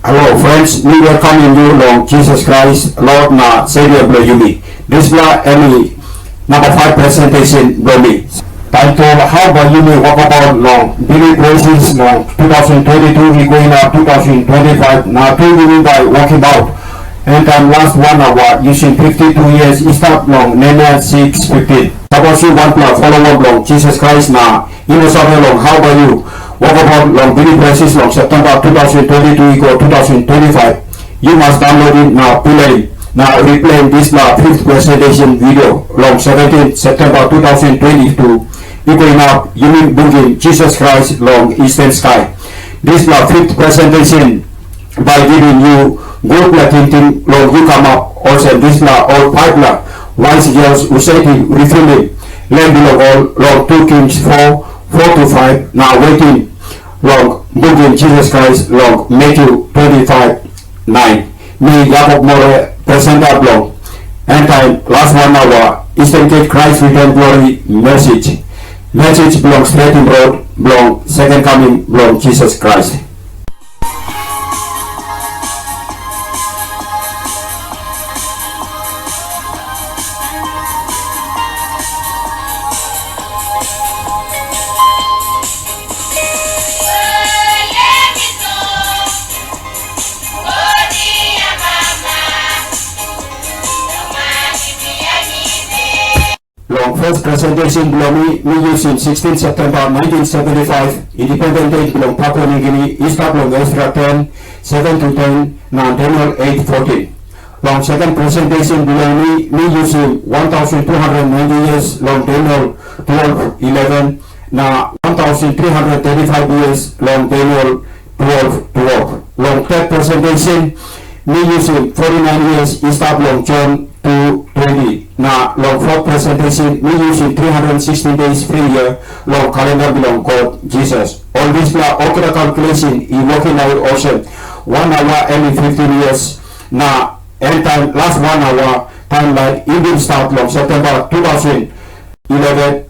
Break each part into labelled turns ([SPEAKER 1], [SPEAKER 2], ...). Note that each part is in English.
[SPEAKER 1] Hello friends, we welcome you long Jesus Christ, Lord na Savior blo Yumi. This bla any number 5 presentation blo me. Title How about Yumi Wokabaut long Bilip Resis long 2022 we going up 2025 now 2 Yumi by Wokabaut. And last 1 hour using 52 years start long Nena 615. Tapos you 1 plus follow long Jesus Christ na Inosabe long. How about you? Wokabaut long Bilip Resis long September 2022 equal 2025. You must download it now, play now, replaying this 5th presentation video long 17 September 2022 equal up Yumi Bungin Jesus Christ long Eastern Sky. This 5th presentation by giving you good platinum long you come up also this all pipeline wise girls Useti refilling land below all long 2 Kings 4 to 5 now waiting long Bungin Jesus Christ long Matthew 25 9 me Jacob More present up long and time last 1 hour Eastern Gate Christ return glory message belong straight in road belong second coming belong Jesus Christ. First presentation belong me using 16 September 1975 independent date belong Papua New Guinea East belong extra 10 7 to 10 now Daniel 8 14. Long second presentation belong me using 1290 years long Daniel 12 11 now 1335 years long Daniel 12 12. Long third presentation me using 49 years East belong John 2 20. Now long fourth presentation me using 360 days free year long calendar belong God Jesus. All this okra calculation in working out also 1 hour every 15 years. Now end time last 1 hour timeline Indian start long September 2011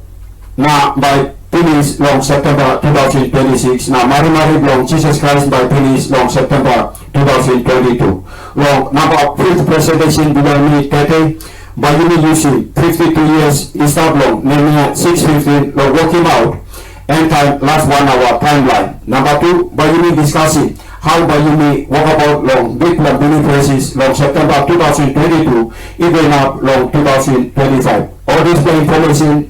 [SPEAKER 1] now by finish long September 2026. Now Mari long Jesus Christ by finish long September 2022. Long number 5th presentation belong me 30 by Yumi using 52 years start long Nehemiah 6:15 long working out and time last 1 hour timeline. Number 2 by Yumi discussing how by Yumi Wokabaut long big long Bilip Resis long September 2022 even up long 2025. All this information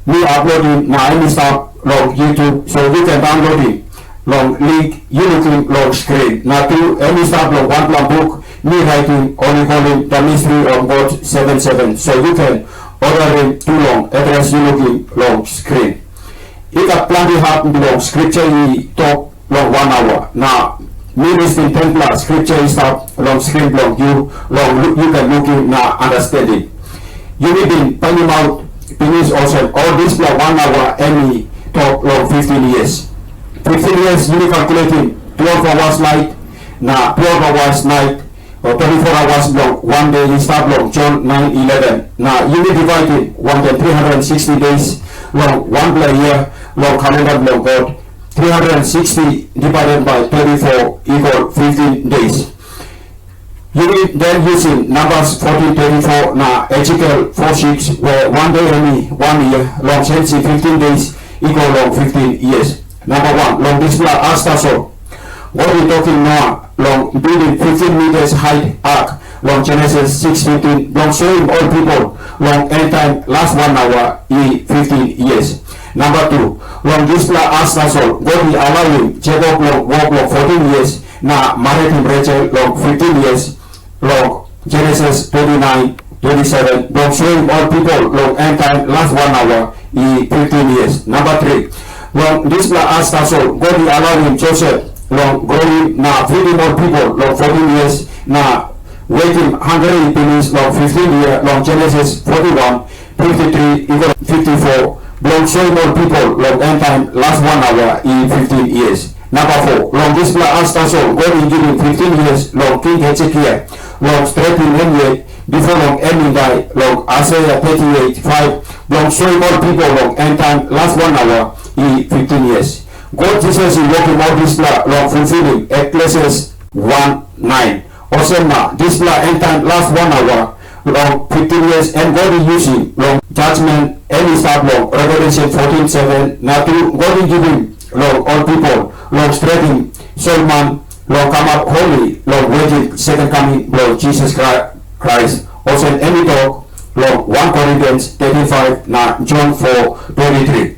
[SPEAKER 1] me uploading now any start long YouTube so you can download it long link you looking long screen now to any start long 1 long book me writing only calling the mystery of God 77 so you can order it too long address you looking long screen. It got plenty hard long scripture you talk long 1 hour now me listing 10 plus scripture is up long screen long you can look in now understand it. You need in finding out finish also all this long 1 hour any talk long 15 years. 15 years you calculating 12 hours night now 12 hours night or 24 hours long 1 day is start long John 9:11. Now you will divide it 360 days long 1 per year long calendar long God 360 divided by 34 equal 15 days. You will then using numbers 14:34 now Ezekiel 4:6 where 1 day only 1 year long since 15 days equal long 15 years. Number 1 long display Astaso. What we talking now long building 15 meters height arc long Genesis 6:15 long showing all people long end time last 1 hour 15 years. Number 2 long display Astaso. God will allow him Jacob long walk long 14 years now married him Rachel long 15 years long Genesis 29:27 long showing all people long end time last 1 hour 15 years. Number 3 long display Astaso. God will allow him Joseph long growing now feeding more people long 14 years now waiting hungry pennies long 15 year long Genesis 41:53 equal 54 long showing more people long end time last 1 hour 15 years. Number 4 long display Astaso. God will give him 15 years long King Hezekiah long straight in Henry before long ending die long Isaiah 38:5 long showing more people long end time last 1 hour 15 years. God Jesus is working out this law, fulfilling Ecclesiastes 19. Also now, this end time last 1 hour, long 15 years, and God is using long judgment, any start long, Revelation 14:7. Now to God is giving long all people, long strengthening, Solomon, long come up holy, long waiting, second coming, Lord Jesus Christ. Also any talk, long 1 Corinthians 35, now John 4:23.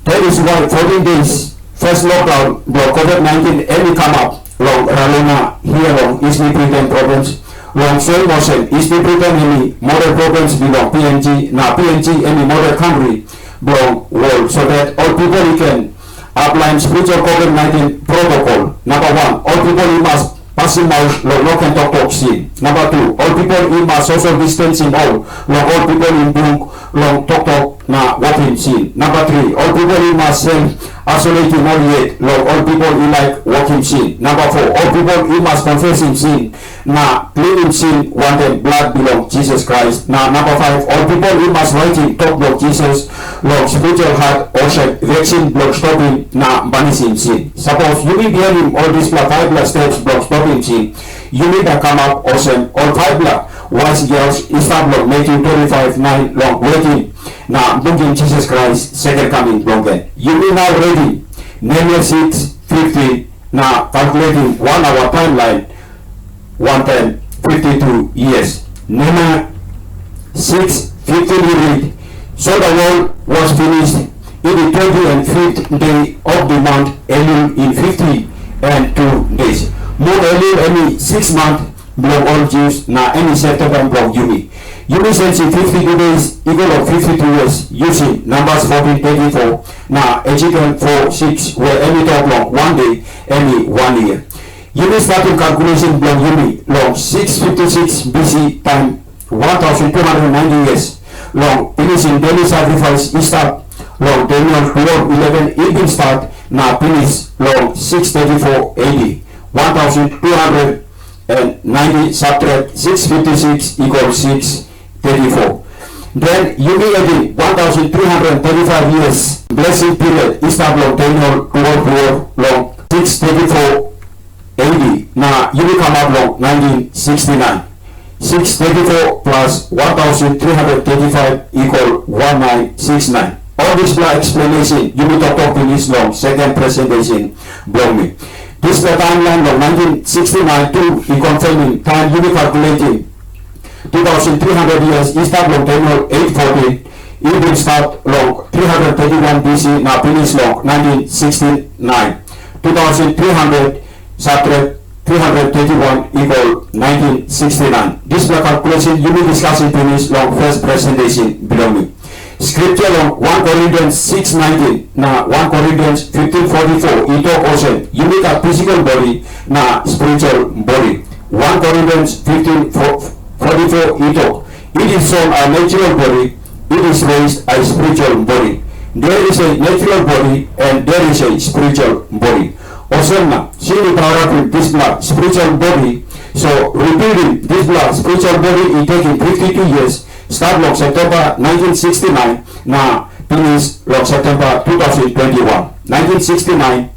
[SPEAKER 1] That is why 14 days, first lockdown, long COVID-19, any come up, long Ralona, here long Eastern Britain province, long soil motion, Eastern Britain, any model province belong PNG, now PNG, any model country, belong world, so that all people can apply spiritual COVID-19 protocol. Number 1, all people must passing out, no can talk sin. Number 2, all people must social distancing all people in book, long talk na walking sin. Number 3, all people must self isolating all yet, all people like walking sin. Number 4, all people must confessing sin, na cleaning sin, wanten blood belong Jesus Christ. Now number 5, all people must writing talk block Jesus, spiritual heart ocean vaccine block stopping na banishing sin. Suppose you be behind all these 5 steps block stopping sin, you need to come up awesome all 5 wise girls start block making 25 9 long waiting. Now booking Jesus Christ second coming broken. You be now ready. Name 6:50. Now calculating 1 hour timeline. 110 52 years. Name 6:50 we read. So the world was finished in the 25th day of the month Elul in 52 days. Moon Elul any 6 months block all Jews. Now any September block Yumi. Yumi says in 52 days equal of 52 years using Numbers 14:24. Now Ezekiel 4:6 where any talk long 1 day any 1 year. Yumi starting calculation block Yumi long 656 BC time 1290 years long finishing daily sacrifice start long Daniel 12:11 evening start now finish long 634 AD 1290 subtract 656 equals 634. Then Yumi again 1335 years blessing period start long Daniel 12 long 634 AD. Now Yumi come up long 1969. 634 plus 1335 equal 1969. All this explanation Yumi talk in this long second presentation blow me. This is the timeline of 1969 to be confirming time Yumi calculating 2300 years start long Daniel 840 even start long 331 BC now finish long 1969. 2300 subtract 331 equal 1969. This calculation you will discuss in finish long first presentation below me. Scripture long 1 Corinthians 6:19 now 1 Corinthians 15:44 ito ocean you make a physical body na spiritual body. 1 Corinthians 15:44 ito it is sown a natural body, it is raised a spiritual body. There is a natural body and there is a spiritual body. Also now, see the power of this blood, spiritual body. So rebuilding this blood, spiritual body is taking 52 years. Start long September 1969. Now finish long September 2021. 1969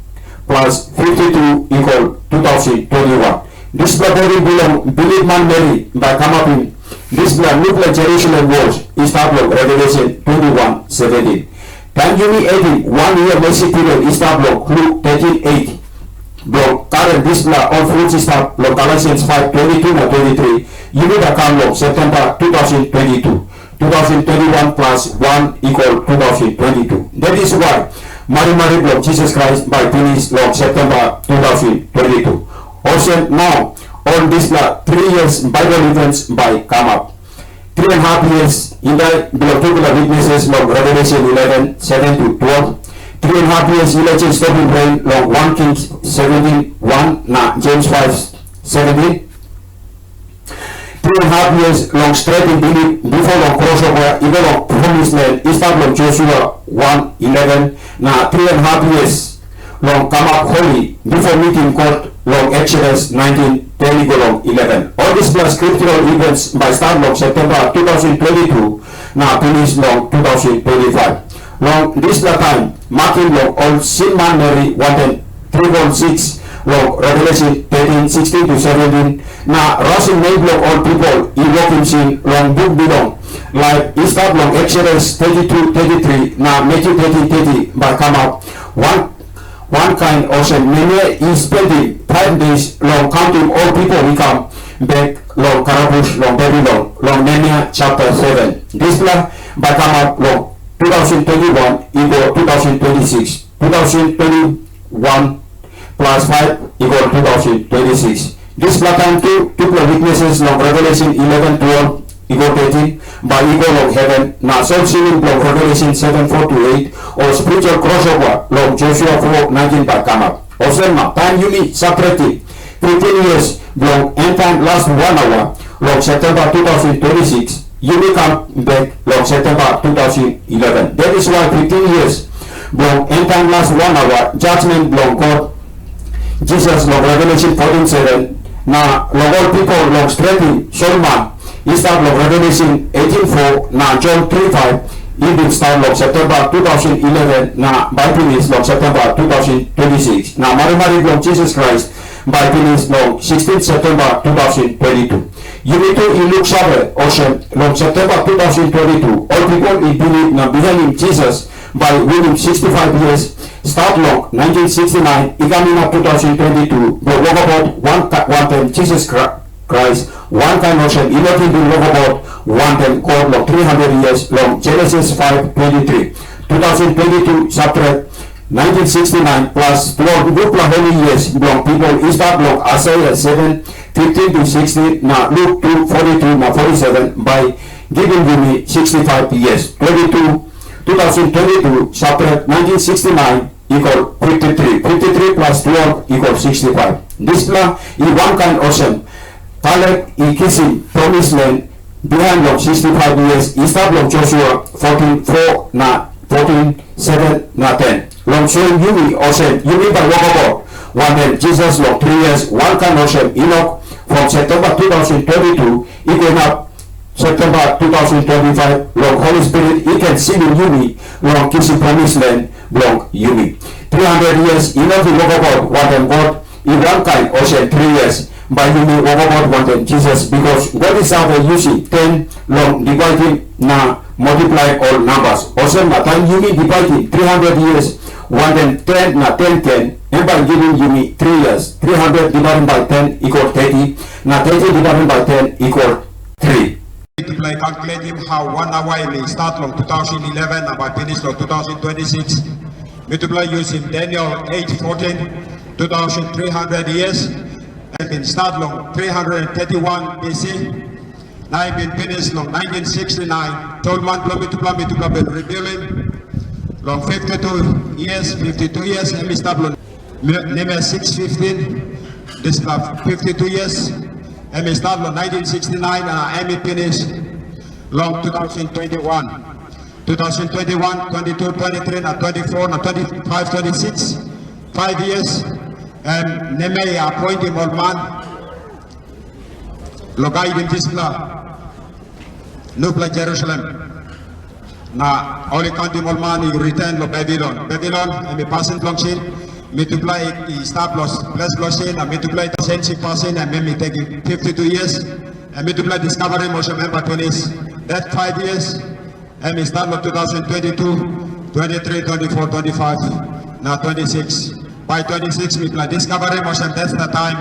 [SPEAKER 1] plus 52 equal 2021. This blood body belong Bilip man Mary by come up in. This blood look like Jerusalem walls. Start long Revelation 21:17. Time Yumi 80 1 year mercy period start long Luke 13:8. Block current this blood all fruits start long Galatians 5:22-23. You need a come long September 2022. 2021 plus 1 equal 2022. That is why Mary block Jesus Christ by finish long September 2022. Also now on this blood 3 years Bible events by come up. 3.5 years in the particular witnesses long Revelation 11:7-12. 3.5 years election stopping rain long 1 Kings 17:1 na James 5:17. 3.5 years long straight in Bilip before long crossover even long promised land start long Joshua 1:11 na 3.5 years long come up holy before meeting court long Exodus 19:10 long 11. All these plus scriptural events by start long September 2022 na finish long 2025. Long this time marking long all sin man Mary wanten 3:6 Revelation 13:16 to 17. Now, Russian may block all people invoking sin long book bilong. Like he start long Exodus 32:33. Now Matthew 13:30 by come up. One kind also many is spending 5 days long counting all people who come back long Karabush long Babylon long Nehemiah chapter 7. This by come up long 2021 equal 2026. 2021 plus 5 equal 2026. This time two witnesses long Revelation 11:12 equal 13 by equal of heaven. Now soul sealing long Revelation 7:4 to 8 or spiritual crossover long Joshua 4:19 by come up. Also time Yumi subtracted 15 years long end time last 1 hour long September 2026. Yumi come back long September 2011. That is why 15 years long end time last 1 hour judgment long God Jesus long Revelation 14:7. Now long all people long strengthening Solomon he start long Revelation 18:4. Now John 3:5 he will start long September 2011. Now Bible is long September 2026. Now Mary long Jesus Christ Bible is long 16 September 2022. Unity in Luke Sabbath Ocean long September 2022. All people in Bilip now bihainim Jesus by winning 65 years. Start long 1969. Igamina 2022. The Wokabaut wanten Jesus Christ. One time ocean. Elohim in Wokabaut wanten God long 300 years long. Genesis 5:23. 2022 subtract 1969 plus 12 good holy years long people is that long Isaiah 7:15 to 16. Now Luke 2:42 now 47 by giving me 65 years. 2022 subtract 1969 equal 53. 53 plus 12 equal 65. This plan is one kind ocean. Caleb is kissing promised land behind long 65 years. Is that long Joshua 14:4 na 14:7 na 10. Long showing Yumi ocean. Yumi by Wokabaut wanten Jesus long 3 years. One kind ocean Enoch from September 2022 equal up September 2025 long Holy Spirit he can see in Yumi long kissing promised land long Yumi 300 years Enoch in Wokabaut wanten God in one kind ocean 3 years by Yumi Wokabaut wanten Jesus because God is out there using 10 long dividing now multiply all numbers. Also na time Yumi dividing 300 years wanten 10 na 10 and by giving Yumi 3 years 300 divided by 10 equal 30 na 30 divided by 10 equal 3.
[SPEAKER 2] Multiply calculating how 1 hour may start from 2011 and by finish from 2026. Multiply using Daniel 8:14 2,300 years and been start long 331 BC. Now been finished long 1969. 12 months multiply been revealing long 52 years and we start long Nehemiah 6:15. This is 52 years. And we start on 1969 and we finish long 2021. 2021, 22, 23, and 24, and 25, 26. 5 years. And Nehemiah appointed old man. Logai in Tisla. Nupla Jerusalem. Now, only counting old man, he returned to Babylon. Babylon, and we pass in Blongshin. Multiply start loss plus lossing and multiply the sense passing and maybe taking 52 years and multiply discovery motion member 20s. That 5 years and we start with 2022, 23, 24, 25, now 26. By 26 multiply discovery motion, that's the time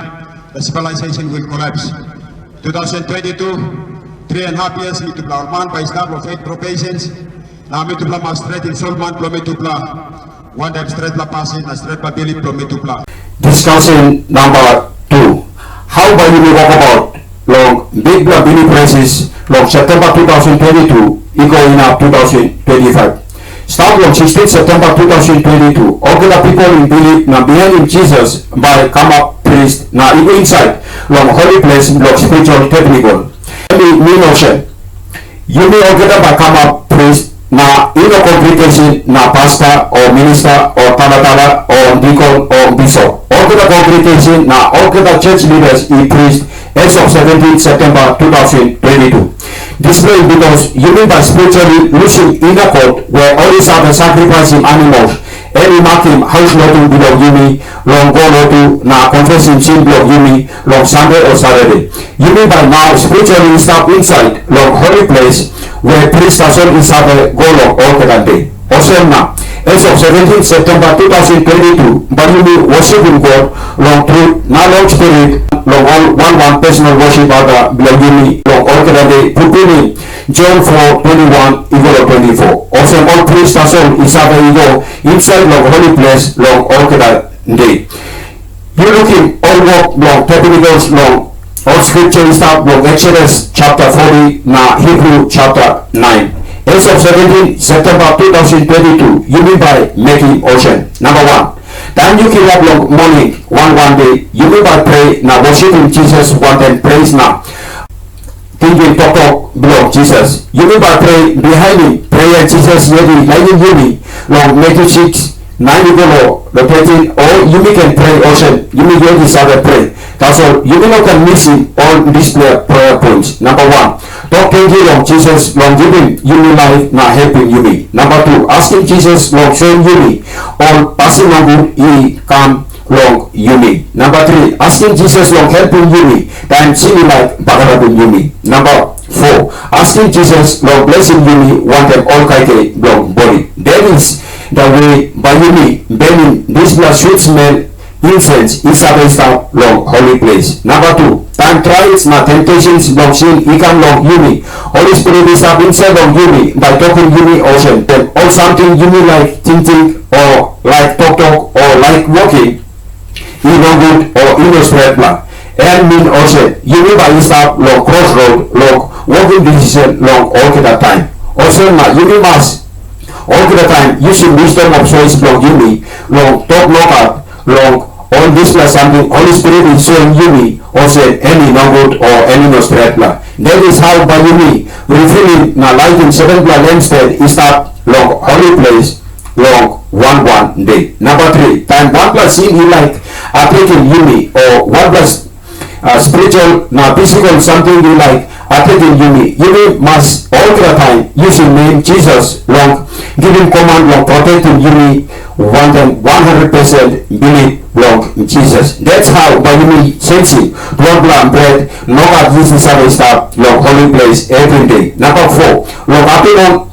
[SPEAKER 2] the civilization will collapse. 2022, 3.5 years multiply man by start of 8 probations. Now multiply must straight in Solomon multiply. One time straight la passing and straight la Bilip to
[SPEAKER 1] Discussion number 2. How by you Wokabaut long big blood Bilip Resis long September 2022 equal up 2025. Start long 16 September 2022. All the people in Bilip now bihainim Jesus by come up priest now go inside long holy place long spiritual technical. Mean ocean. You may all by come up priest na in a congregation na pastor or minister or talatala or deacon or bishop. All the congregation na all the church leaders in priest as of 17 September 2022. Display because you mean by spiritually losing in a court where all these are the sacrificing animals any makim house lotu bilong Yumi long go lotu na confessing sin bilong Yumi long Sunday or Saturday. Yumi by now spiritually stop inside long holy place where priest person is have a go long all that day. Also now, as of 17 September 2022, by Yumi worshiping God long truth, now long spirit long all one personal worship other bilong Yumi long all that day. Pupili John 4:21 equal 24. Also all priest person is have a go inside long holy place long all that day. You looking all work long Tepidicals long all scripture start long Exodus chapter 40 na Hebrew chapter 9. As of 17 September 2022, you mean by making ocean. Number 1. Time you kill up long morning one day, you mean by pray na worshiping Jesus wanten praise na. Thinking Tok bilong Jesus. You mean by pray bihainim prayer Jesus yedi like Yumi long make it 6 9 below repeating or you can pray ocean. You mean yedi sabe pray. That's all. You will not missing all these prayer points. Number 1. Tok Pidgin long Jesus long giving Yumi life na helping Yumi. Number 2. Asking Jesus long showing Yumi or passing on good he come long Yumi. Number 3. Asking Jesus long helping Yumi time seeing like bagarabin Yumi. Number 4. Asking Jesus long blessing Yumi want them all kaite long body. That is the way by Yumi burning this blood sweet smell incense is a stop long holy place. Number 2. Time trials na temptations long sin ikan long Yumi. Holy Spirit is up inside long Yumi by talking Yumi ocean. Then all something Yumi like thinking or like talk or like walking in no good or in no straight plan. And mean ocean. Yumi by stop long crossroad long walking decision long all that time. Also na Yumi must all the time using wisdom of choice long Yumi long talk local long all this plus something Holy Spirit is showing Yumi also any no good or any no straight plan. That is how by Yumi refilling na light in 7 plan instead is start long holy place long one day. Number 3. Time 1 plus sin he like taking Yumi or 1 plus spiritual na physical something you like taking Yumi. Yumi must all the time using name Jesus long giving command long protecting Yumi wanten 100% believe long in Jesus. That's how by Yumi sensing long plan bread no God uses Sunday stop long holy place every day. Number 4. Long afternoon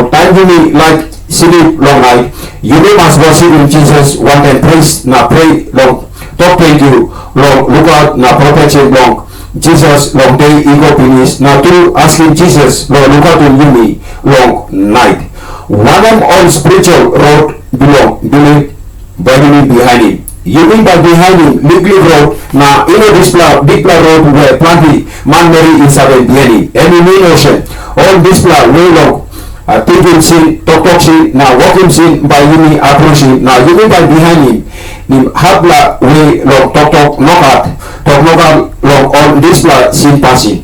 [SPEAKER 1] time Yumi like sleep long night. Yumi must worship in Jesus wanten praise na pray long Tok Pidgin long look out na protection long Jesus long day ego finish now through asking Jesus long look out in Yumi long night. One of all spiritual road bilong Bilip bihainim. Yumi by bihainim legally road na this big road where plenty man Mary is having bihainim. Any main ocean all this way long thinking sin talk sin na walking sin by Yumi approaching na Yumi by bihainim nim habla way long talk knockout long on this sin passing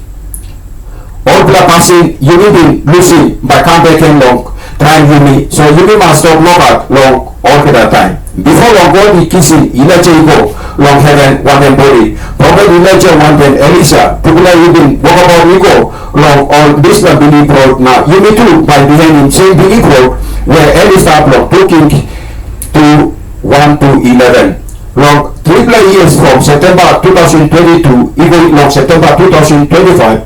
[SPEAKER 1] all bla passing Yumi been losing by combating long trying Yumi so Yumi must stop knockout long all that time before long God he kissing Elijah go long heaven wanten body prophet Elijah wanten Elisha people are even Wokabaut go long on this Bilip road now Yumi too by behind him same Bilip road where Elisha long talking to 1 to 11 long 3 years from September 2022 even long September 2025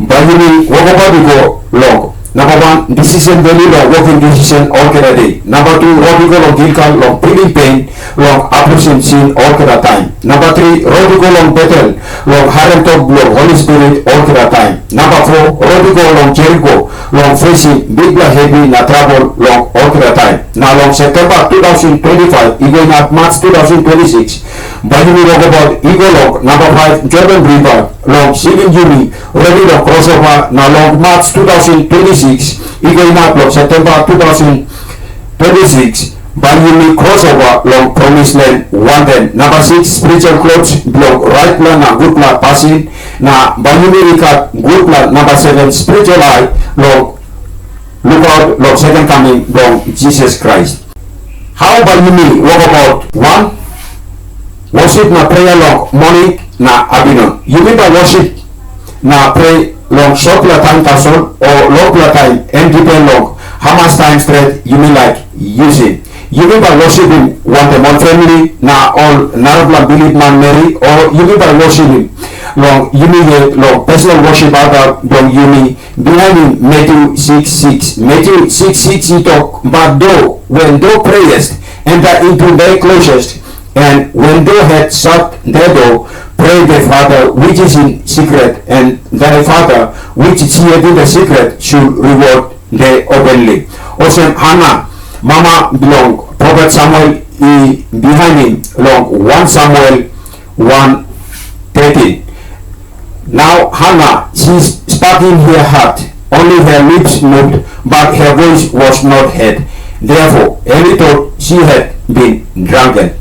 [SPEAKER 1] by Yumi Wokabaut go long. Number 1, decision value long working decision all kada day. Number 2, rodigo long gilkan long feeling pain long approaching sin all kada time. Number 3, rodigo long battle long harem talk long Holy Spirit all kada time. Number 4, rodigo long Jericho long facing big heavy na trouble long all kada time. Now long September 2025 even at March 2026 by Yumi Wokabaut ego long. Number 5, Jordan River long seeing Yumi ready long crossover now long March 2026 ego enough long September 2026 by Yumi crossover long promised land wanten. Number 6, spiritual clothes long right plan na good plan passing na by Yumi recap good plan. Number 7, spiritual eye long look out long second coming long Jesus Christ. How by Yumi Wokabaut 1 worship na prayer long morning na abino. Yumi by worship na pray long short time person or long time and depend long how much time straight you mean like using Yumi by worshiping wanten one family na all narabla Bilip man Mary or Yumi by worshiping long Yumi long personal worship other long Yumi bihainim Matthew 6:6 Matthew 6:6 he talk but thou when thou prayest enter into thy closest and when thou had shut thy door pray the Father which is in secret and thy Father which seeth in the secret should reward thee openly. Also Hannah mama belong Prophet Samuel behind him long 1 Samuel 1:13. Now Hannah she spake in her heart, only her lips moved, but her voice was not heard. Therefore Eli thought she had been drunken.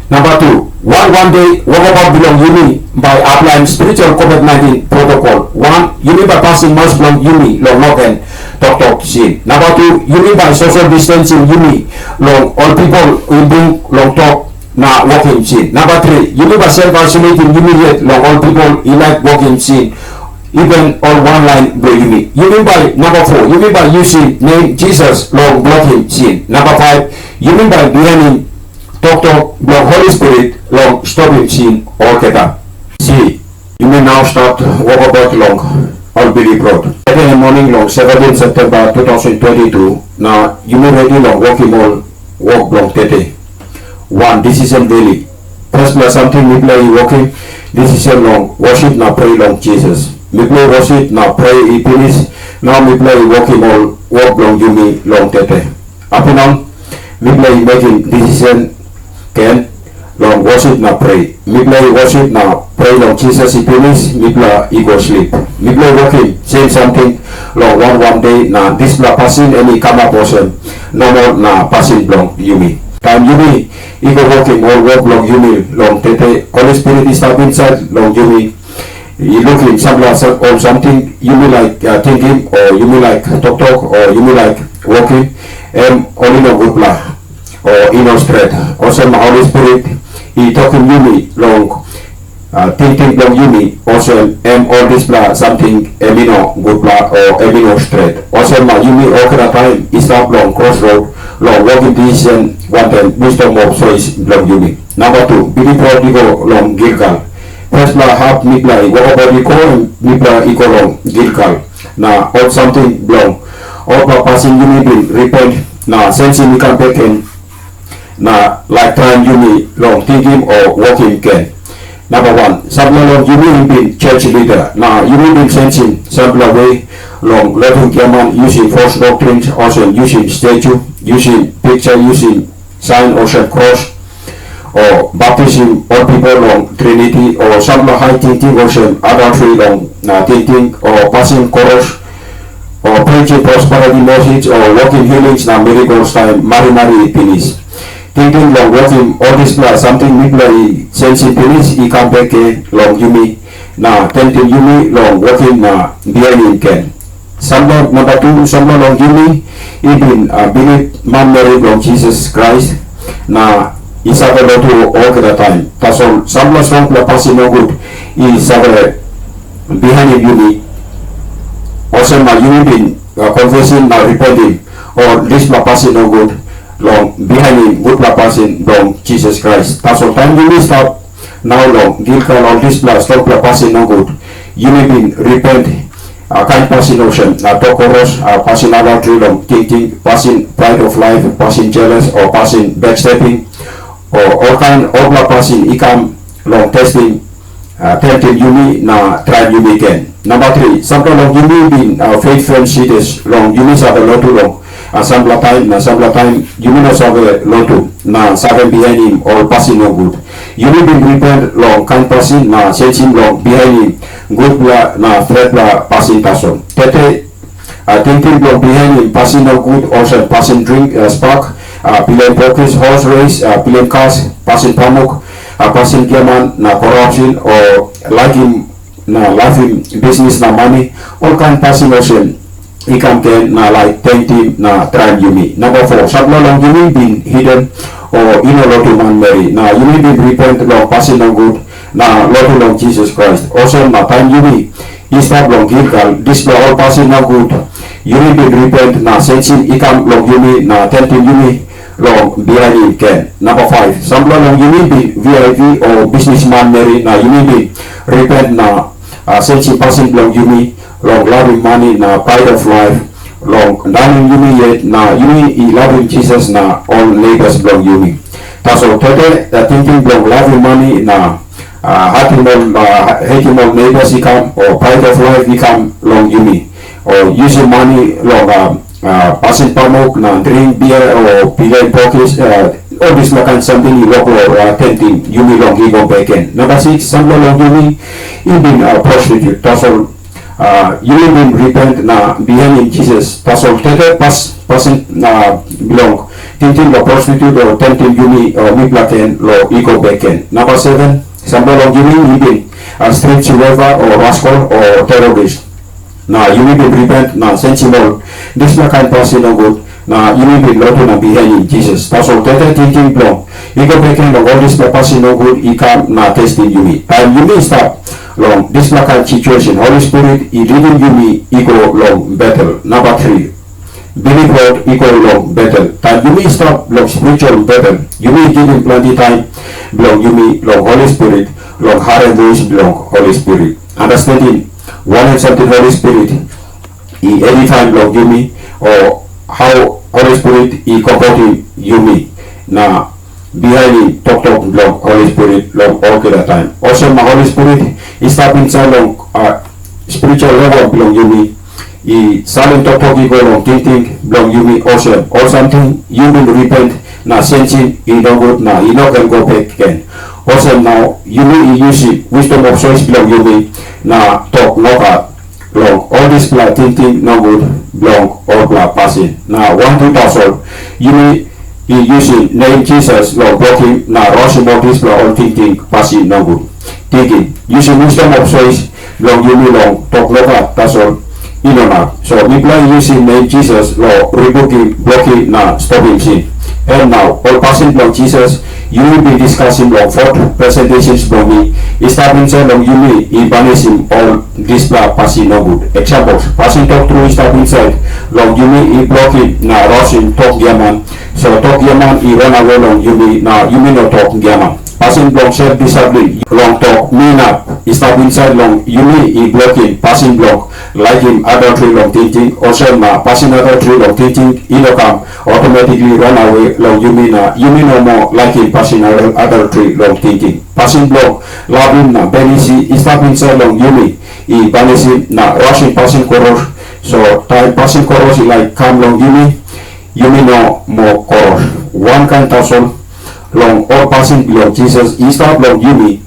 [SPEAKER 1] Number 2. One day Wokabaut belong Yumi by applying spiritual COVID-19 protocol. 1. Yumi by passing mask belong Yumi long noken Tok Pidgin. Number 2. Yumi by social distancing Yumi long all people will bring long talk na walking scene. Number 3. Yumi by self-isolating Yumi yet long all people elect walking scene. Even all one line blow Yumi. Yumi by number 4. Yumi by using name Jesus long blocking scene. Number 5. Yumi by bihainim Tok block Holy Spirit long stopping scene all keta. See, you may now start Wokabaut long all Bilip Road. Saturday morning long 17 September 2022. Now you may ready long walking all walk long tete. 1. Decision daily. First plus something we play walking. Decision long worship now pray long Jesus. We play worship now pray finish. Now we play walking all walk long Yumi long tete. Up and on we play making decision can long worship na pray. Me play worship na pray long Jesus finish. Me play ego sleep. Me play walking same something long one day na this bla passing any kama person no more na passing long Yumi. Time Yumi ego walking or walk long Yumi long tete. Holy Spirit is up inside long Yumi. You looking some or something Yumi like thinking or Yumi like talk or Yumi like walking only no good bla. Or inner straight. Also my Holy Spirit he talking Yumi long thinking long Yumi also all this blah something emino good blah or emino straight. Also my Yumi all the time is not long crossroad long walking decision wanten wisdom of choice long Yumi. Number 2 Bilip Road long Gilgal. First blah half me blah Wokabaut and me blah long Gilgal. Now all something long all blah passing Yumi bin repent now sensing we can back in na lifetime Yumi long thinking or walking can. Number 1 Sabla long Yumi been church leader. Now Yumi been sensing Sabla way long letting German using false doctrines, also using statue, using picture, using sign or cross or baptism all people long Trinity or Sabla high thinking also adultery long thinking or passing chorus or preaching prosperity message or walking healings na miracles time mari finish. Thinking long walking all this plus something we play sensing finish he come back long Yumi na tempting Yumi long walking na bihainim can. Samba number 2 samba long Yumi even Bilip man Mary long Jesus Christ na isaga lotu all the time. Tasol samba song la passing no good isaga bihainim Yumi. Also my Yumi been confessing na repenting or this la passing no good. Long bihainim good la passing long Jesus Christ. That's all time Yumi stop now long Gilgal all this plus stop la passing no good. Yumi been repent kind passing ocean talk chorus passing adultery long thinking passing pride of life passing jealous or passing backstepping or all kind of la passing ikam long testing tempting Yumi na try Yumi can. Number 3 something long Yumi been faith friend cities long Yumi sa the too long. Sambla time Yumi no sabe lotu na sabe bihainim or passing no good. Yumi been repent long kind passing na sensing long bihainim good bla na threat bla passing person. Tete thinking long bihainim passing no good also passing drink spark bilong focus horse race bilong cars passing pamuk passing German na corruption or liking na laughing business na money all kind passing ocean. Ikam can na like tempting na try Yumi. Number 4 sabla long Yumi been hidden or lotu man Mary. Na Yumi been repent long passing no good na lotu long Jesus Christ. Also na time Yumi is not long Gilgal this law all passing no good. Yumi been repent na sensing ikam long Yumi na tempting Yumi long bihainim ken. Number 5, sambla long Yumi bin VIP or businessman Mary na Yumi bin repent na sensi passing long Yumi long loving money na pride of life long daning Yumi yet na Yumi I loving Jesus na all neighbors long Yumi. Taso tete thinking long loving money na hating all neighbors become or pride of life become long Yumi or using money long passing pamuk na drink beer or pilay pokis all this makan something ilok or tenting Yumi long higo beken. Number 6, sambla long Yumi ibin prostitute. Tasol Yumi bin repent na bihainim Jesus. Tasol tete passing na bilong tintin lo prostitute or tenting Yumi or miplaken lo higo beken. Number 7, sambla long Yumi ibin street survivor or rascal or terrorist. Na Yumi bin repent na sensible this na kind person no good na Yumi bin loto na bihainim Jesus. Tasol tete thinking blong iko beken long all this na person no good ikam na testing Yumi. And Yumi stop long this na kind situation Holy Spirit I leading Yumi iko long battle. Number 3, Bilip road iko long battle. And Yumi stop long spiritual battle. Yumi giving plenty time belong Yumi long Holy Spirit long heart and voice belong Holy Spirit. Understanding one and something Holy Spirit anytime long Yumi or how Holy Spirit comforting Yumi na bihainim tok long Holy Spirit long all the time. Also my Holy Spirit stop inside long spiritual level belong Yumi silent tok go long thinking belong Yumi also or something Yumi repent na sensing no good na no can go back again. Also now Yumi use wisdom of choice belong Yumi na talk knock long all this black thinking no good belong all black passing. Now 1,000 Yumi using name Jesus long blocking na rushing about this black all thinking passing no good. Thinking using wisdom of choice long Yumi long talk knock that's all na. So we plan using name Jesus long rebuking blocking na stopping sin. And now all passing long Jesus you will be discussing long 4 presentations from me. Starting inside long Yumi banishing all this black passing no good. Examples passing talk through start inside long Yumi blocking na rushing talk yaman. So talk yaman run away long Yumi na Yumi no talk yaman. Passing long self discipline long talk mean up start inside long Yumi blocking passing block like him adultery long thinking also na passing adultery long thinking come automatically run away long Yumi na Yumi no more like him passing adultery long thinking. Passing block loving na benisi start inside long Yumi banishing na rushing passing chorus. So time passing chorus like come long Yumi no more chorus. 1,000 long all passing belong Jesus start long Yumi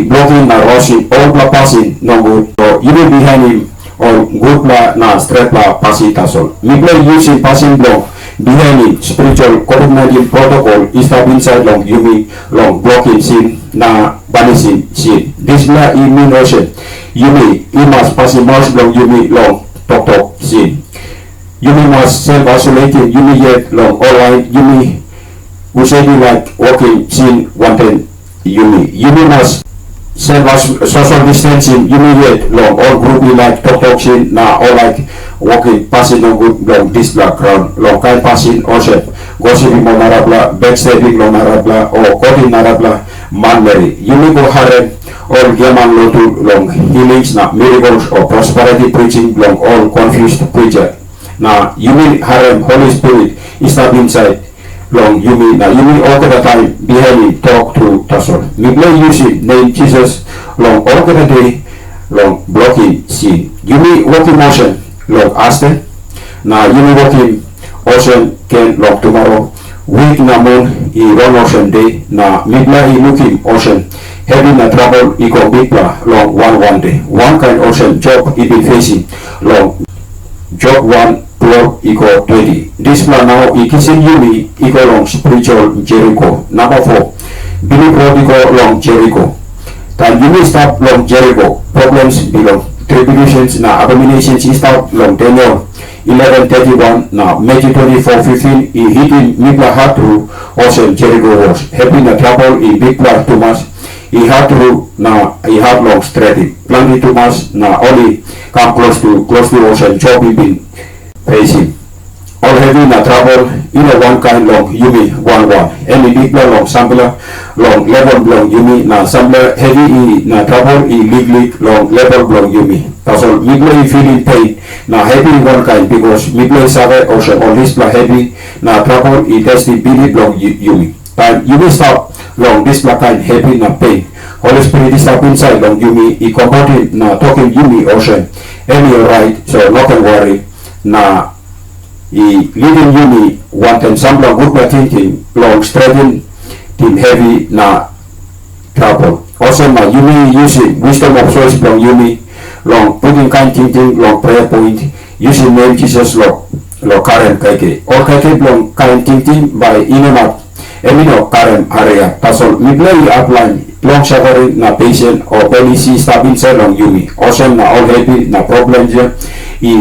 [SPEAKER 1] blocking na rushing all bla passing no good. So Yumi bihainim or good bla na straight bla passing tasol. Me play using passing block bihainim spiritual COVID-19 protocol start inside long Yumi long blocking sin na banishing sin. This bla mean ocean Yumi must passing march long Yumi long tok sin. Yumi must self-isolating Yumi yet long online Yumi who say you like walking sin wanten Yumi. Yumi must social distancing Yumi yet long all group like tok sin na all like walking passing no good long this background long kind passing also gossiping mo narabla backstabbing lo narabla or cutting narabla man Mary. Yumi go harem all gaman lotu long healings na miracles or prosperity preaching long all confused preacher. Na Yumi harem Holy Spirit start inside long Yumi na Yumi all the time bihainim talk to tasol. Me play using name Jesus long all the day long blocking sin. Yumi walking motion long aste na Yumi walking ocean can long tomorrow week na moon run ocean day na midla Lukim ocean having a trouble go big long one day. One kind ocean job been facing long job 1 equal 20. This plan now kissing Yumi equal long spiritual Jericho. Number 4, Bilip equal long Jericho. Time Yumi stop long Jericho. Problems belong. Tribulations na abominations stop long Daniel 11:31 na Matthew 24:15 hitting Mipla hard through ocean Jericho was. Having a trouble in big plan too much. He had to now he had long strategy. Plenty too much na only come close to ocean job he been facing. all heavy na trouble, one kind long Yumi 1-1. Any big long sampler long level long Yumi na sampler heavy na trouble lig long level long Yumi. That's all. Midway feeling pain na heavy one kind because midway save also all this heavy na trouble testing Bilip long Yumi. Time Yumi stop long this kind heavy na pain. Holy Spirit stop inside long Yumi. Comforting na talking Yumi also. Any alright, so not can worry na leading Yumi wanten sampler good thinking long strengthen team heavy na trouble. Also na Yumi using wisdom of choice from Yumi long putting kind thinking long prayer point using name Jesus long current kake. All kake long kind thinking by inemat emino current area. That's all. Midlay outline long suffering na patient or policy stop inside long Yumi. Also na all happy na problems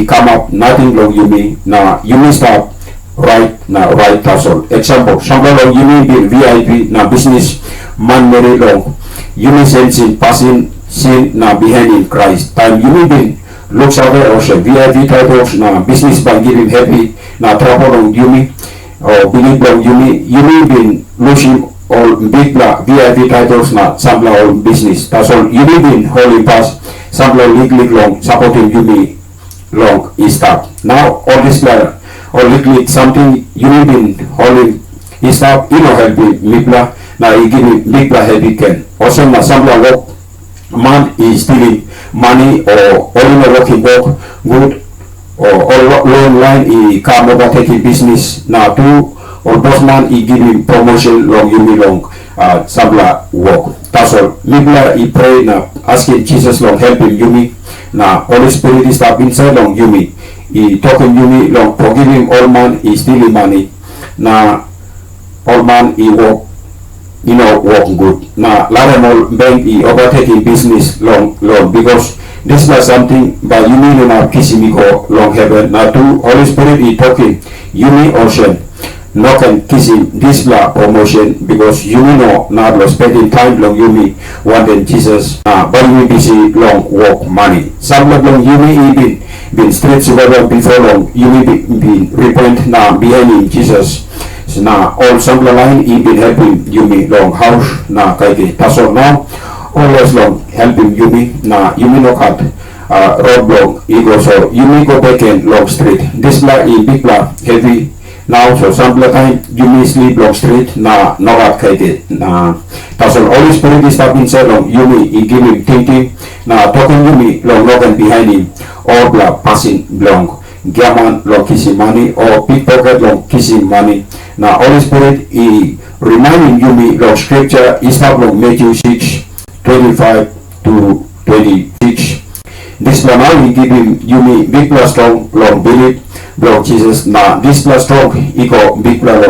[SPEAKER 1] come up nothing long Yumi na Yumi stop right na right tassel. Example, sample long Yumi bill VIP na business man very long. Yumi sensing passing sin na bihainim Christ. Time Yumi bill looks over also VIP titles na business by giving happy na trouble long Yumi or Bilip long Yumi. Yumi bill losing all big VIP titles na sample all business. That's all. Yumi bill holding pass sample league long supporting Yumi long is stop. Now all this or liquid something Yumi been holding is stop helping mipla na give mipla heavy can. Also na sample work man is stealing money or only working work good or loan line come overtaking business na two or boss man giving promotion long Yumi long sample work. That's all. Mipla pray na asking Jesus long helping Yumi na Holy Spirit is stop inside long Yumi. Talking Yumi long forgiving all man stealing money na all man work work good na larem all bank overtaking business long because this is something by Yumi na kisimiko long heaven na to Holy Spirit talking Yumi ocean no can kissing this promotion because Yumi no not spending time long Yumi wanting Jesus but Yumi busy long work money. Some long Yumi been straight survival before long Yumi been repent na bihainim Jesus na all some line been helping Yumi long house na kake. That's all now always long helping Yumi na Yumi no cut road long go so Yumi go back in long street. This big heavy now so sample time Yumi sleep long street na not kake na that's all. Holy Spirit is stop inside long Yumi give him thinking na talking Yumi long and behind him all passing long gaman long kissing money or pickpocket long kissing money na Holy Spirit reminding Yumi long scripture is stop long Matthew 6:25 to 26. This now we give him Yumi big plus long Bilip long Jesus na this plus strong iko big plus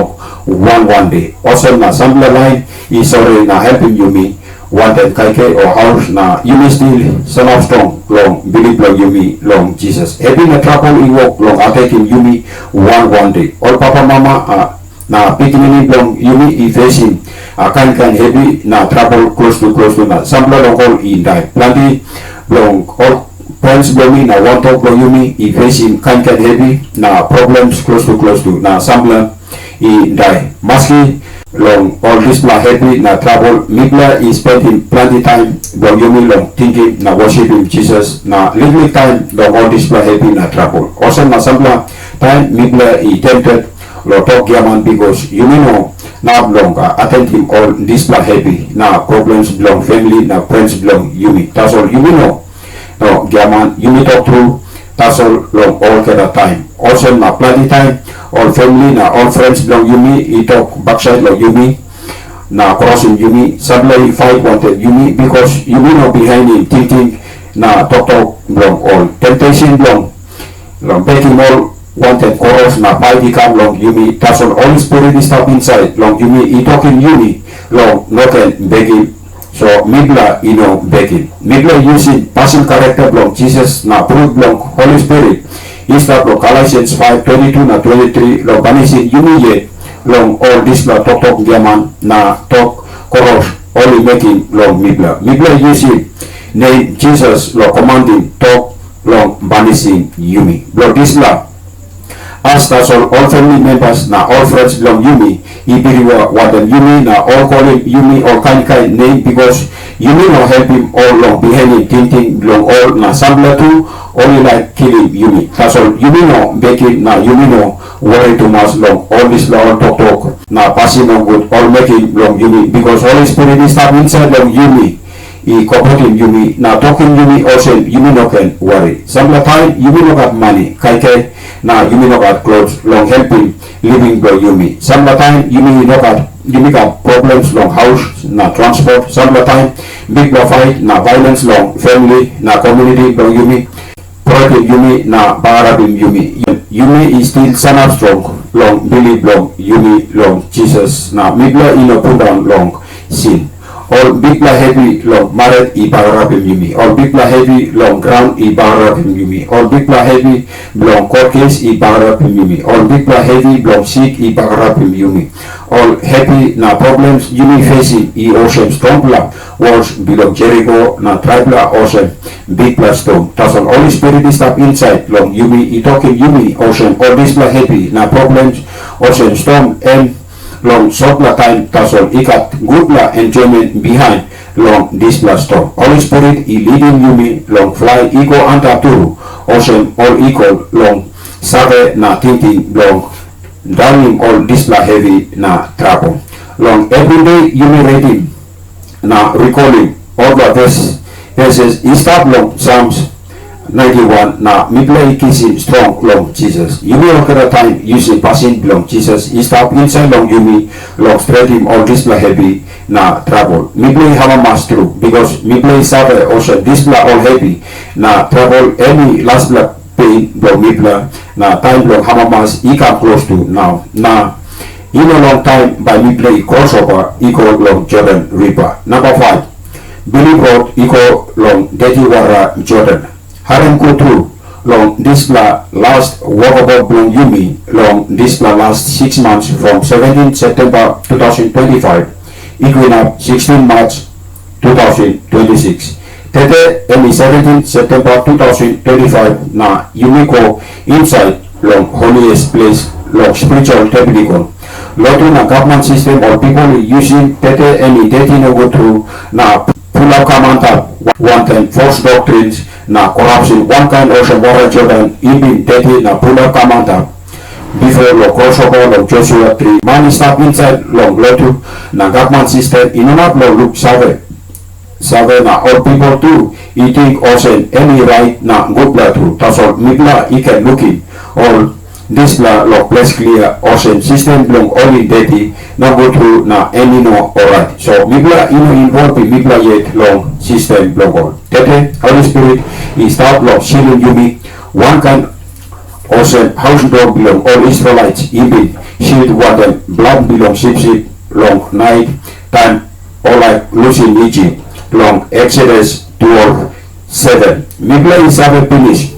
[SPEAKER 1] long one day. Also na sample line is already na helping Yumi wanted kake or house na Yumi still son of strong long Bilip long Yumi long Jesus. Having a trouble work long attacking Yumi one day. All papa mama na picking long Yumi facing kind heavy na trouble close to na sample long all in die. Plenty long all friends blooming na one talk long Yumi facing kind heavy na problems close to na sample in die. Maski long all this happy na trouble mipla is spending plenty time long Yumi long thinking na worshiping Jesus na little time long all this happy na trouble. Also na sample time mipla tempted lo talk yaman because Yumi no na long attend him all this happy na problems belong family na friends belong Yumi. That's all Yumi no yaman Yumi talk through that's all long all kada time. Also na plenty time all family na all friends belong Yumi talk backside long Yumi na crossing Yumi suddenly fight wanted Yumi because Yumi no behind him thinking na talk belong all temptation belong baking all wanted chorus na fight become long Yumi. That's all. Holy Spirit is stop inside long Yumi talking Yumi long not can begging so migla begging migla using passing character long Jesus na prove long Holy Spirit is stop long Galatians 5:22 na 23 long banisin Yumi yet long all this talk gaman na talk chorus only making long migla using name Jesus long commanding talk long banisin Yumi long this As that's all family members na all friends belong Yumi. Ibiriwa wanten Yumi na all call him Yumi or kind name because Yumi no help him all long bihainim ting belong all na sambla too only like killing Yumi. That's all Yumi no make it na Yumi no worry too much long all this long talk na passing on good all making long Yumi because Holy Spirit is stop inside long Yumi. I comforting Yumi na talking Yumi also Yumi no can worry. Sometimes Yumi no got money kai na Yumi no got clothes long helping living by Yumi. Sometimes Yumi got problems long house na transport. Sometimes big fight na violence long family na community long Yumi. Protect Yumi na barabim Yumi. Yumi is still son of strong long Bilip long Yumi long Jesus na migla ino put down long sin. All big heavy long married I barabim Yumi. All big heavy long ground I barabim Yumi. All big heavy long court case I barabim Yumi. All big heavy long sick I barabim Yumi. All happy na problems Yumi facing I ocean strong walls belong Jericho na tribal ocean big stone. That's all Holy Spirit is up inside long Yumi. I talking Yumi ocean all this happy na problems ocean storm and long short time that's all ikat good enjoyment behind long this storm. Holy Spirit I leading Yumi long fly ego anta turu ocean all equal long save na thinking long downing all this heavy na trouble. Long every day Yumi reading na recalling all the verses I start long Psalms 91 na midlay kissing strong long Jesus. Yumi all the time using passing long Jesus. I stop inside long Yumi long spread him all this heavy na trouble. Midlay hamamas true because midlay save also this all heavy na trouble any last pain long midlay na time long hamamas I come close to now na in a long time by midlay crossover equal long Jordan River. Number 5 Bilip Road equal long Dirty Wara Jordan. Harem go through long this last Wokabaut belong Yumi long this last 6 months from 17 September 2025 equal up 16 March 2026. Tete any 17 September 2025 na Yumi ko inside long holiest place long spiritual tabernacle. Lotu na government system or people using tete any dating go through na pull up kamanta wanten false doctrines na corruption one kind ocean water Jordan even tete na pull up kamanta before lo crossover lo Joshua 3 money stop inside long lotu na government system inonat lo look save na all people too I think ocean any right na good blood too that's all migla I can look in all this lo place clear ocean system belong only dirty no go through na any no alright so migla ino involved in migla yet long system belong all tete Holy Spirit is start long shielding Yumi one kind ocean house dog belong all Israelites even shield wanten blood belong sheep long night time all like losing Egypt long Exodus 12:7 migla is have finished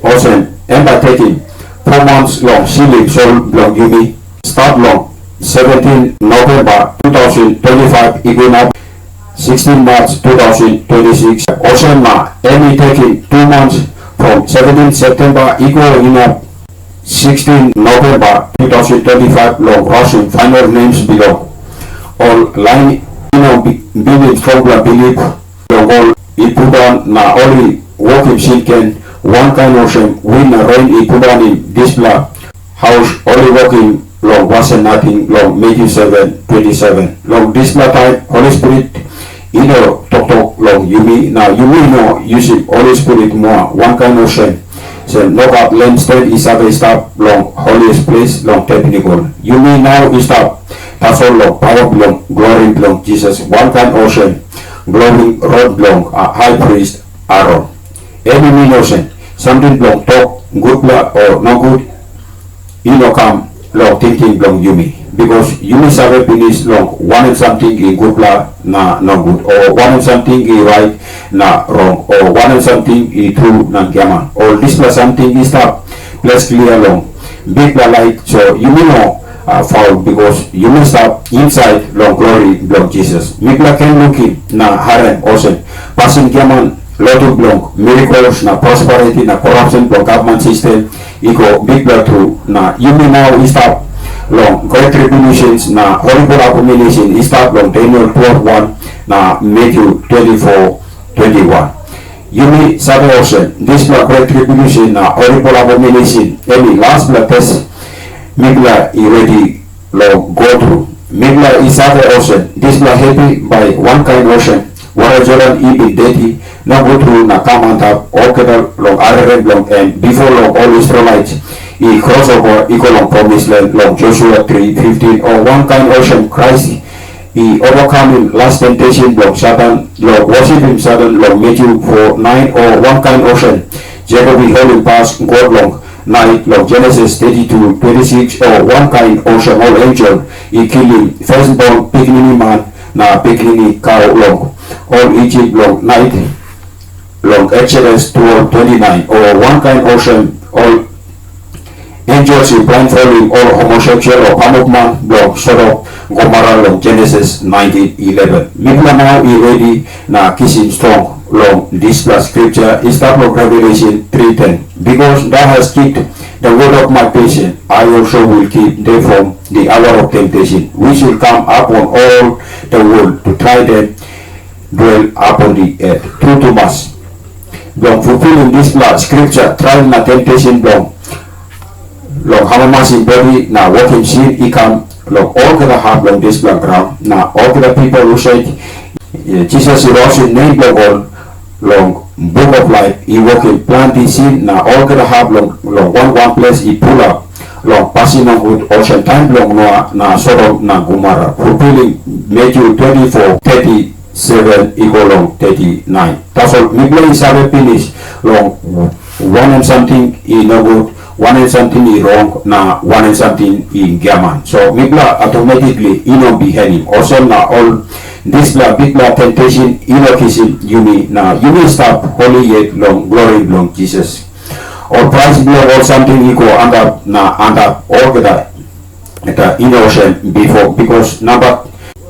[SPEAKER 1] ocean and by taking 4 months long sealing soul belong Yumi start long 17 November 2025 equal up 16 March 2026 ocean na any taking 2 months from 17 September equal in up 16 November 2025 long Russian final names below all line Bilip from Bilip long all I put on na only walking chicken one kind ocean wind and rain I put on in display house only walking long wasn't nothing long Matthew 7:27 long display time Holy Spirit tok long Yumi now Yumi no using Holy Spirit more one kind ocean so look up land state is have stop long holiest place long technical Yumi now is stop that's all long power belong glory belong Jesus one kind ocean glowing rod belong high priest Aaron any ocean something belong talk good or no good come long thinking belong Yumi because Yumi sabe finish long wanted something in good na no good or wanted something in right na wrong or wanted something in true na gaman or this something is stop plus clear long big light so Yumi no foul because Yumi stop inside long glory belong Jesus migla can looking na harem ocean passing gaman lot of long miracles na prosperity na corruption long government system iko big breakthrough na Yumi now start long great tribulations na horrible abomination start long Daniel 12:1 na Matthew 24:21. Yumi Sabe Ocean this great tribulation na horrible abomination any last blood test Migla already long go through. Migla is Sabe Ocean this happy by one kind ocean wara Jordan ibn dirty na go through na come on top all kedal long Arabian long and before long all Israelites he cross over equal long promised land long Joshua 3:15 or one kind ocean Christ he overcoming last temptation long Satan long worship him Satan long Matthew 4:9 or one kind ocean Jacob he holding past God long night long Genesis 32:26 or one kind ocean all angel he killing firstborn pickaninny man na pickaninny cow long all Egypt long night long Exodus 12:29 or one kind ocean all angels in blindfolding all homosexual or pamuk man long Sodom Gomorrah long Genesis 19:11. Migla now he ready na kissing strong long this plus scripture is that of Revelation 3:10 because thou hast kept the word of my patience I also will keep them from the hour of temptation which will come upon all the world to try them dwell upon the earth. True to mass. Long fulfilling this blood scripture, trial na temptation long hamamas in body na walking sin ikam long all the have long this blood ground na all the people who said Jesus is also named long book of life he walking plant the sin na all the have long one place he pull up long passing on with ocean time long na Sodom na Gomorrah fulfilling Matthew 24:37 equal long 39. That's all. Migla is have finish long one and something in no good, one and something in wrong, na one and something in German. So Migla automatically bihainim. Also na all this big temptation kissing Yumi na Yumi stop holy yet long glory long Jesus. Or price blow or something equal under all the ocean before because number